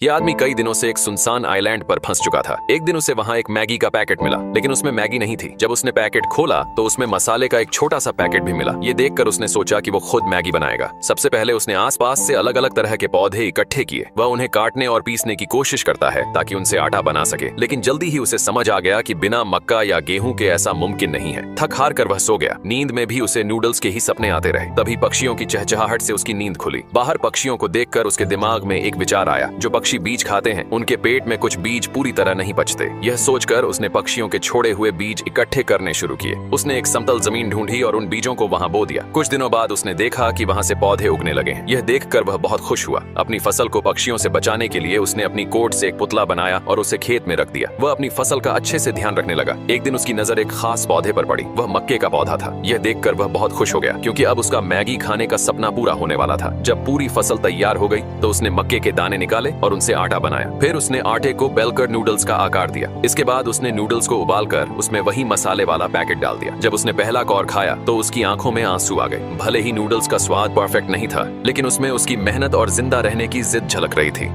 ये आदमी कई दिनों से एक सुनसान आइलैंड पर फंस चुका था। एक दिन उसे वहां एक मैगी का पैकेट मिला, लेकिन उसमें मैगी नहीं थी। जब उसने पैकेट खोला तो उसमें मसाले का एक छोटा सा पैकेट भी मिला। ये देखकर उसने सोचा कि वो खुद मैगी बनाएगा। सबसे पहले उसने आसपास से अलग अलग तरह के पौधे इकट्ठे किए। वह उन्हें काटने और पीसने की कोशिश करता है ताकि उनसे आटा बना सके, लेकिन जल्दी ही उसे समझ आ गया कि बिना मक्का या गेहूं के ऐसा मुमकिन नहीं है। थक हार कर वह सो गया। नींद में भी उसे नूडल्स के ही सपने आते रहे। तभी पक्षियों की चहचहाहट से उसकी नींद खुली। बाहर पक्षियों को देखकर उसके दिमाग में एक विचार आया, जो पक्षी बीज खाते हैं उनके पेट में कुछ बीज पूरी तरह नहीं पचते। यह सोचकर उसने पक्षियों के छोड़े हुए बीज इकट्ठे करने शुरू किए। उसने एक समतल जमीन ढूंढी और उन बीजों को वहां बो दिया। कुछ दिनों बाद उसने देखा कि वहां से पौधे उगने लगे। यह देखकर वह बहुत खुश हुआ। अपनी फसल को पक्षियों से बचाने के लिए उसने अपनी कोट से एक पुतला बनाया और उसे खेत में रख दिया। वह अपनी फसल का अच्छे से ध्यान रखने लगा। एक दिन उसकी नजर एक खास पौधे पर पड़ी। वह मक्के का पौधा था। यह देखकर वह बहुत खुश हो गया, क्योंकि अब उसका मैगी खाने का सपना पूरा होने वाला था। जब पूरी फसल तैयार हो गई तो उसने मक्के के दाने निकाले और उनसे आटा बनाया। फिर उसने आटे को बेलकर नूडल्स का आकार दिया। इसके बाद उसने नूडल्स को उबालकर उसमें वही मसाले वाला पैकेट डाल दिया। जब उसने पहला कौर खाया तो उसकी आंखों में आंसू आ गए। भले ही नूडल्स का स्वाद परफेक्ट नहीं था, लेकिन उसमें उसकी मेहनत और जिंदा रहने की जिद झलक रही थी।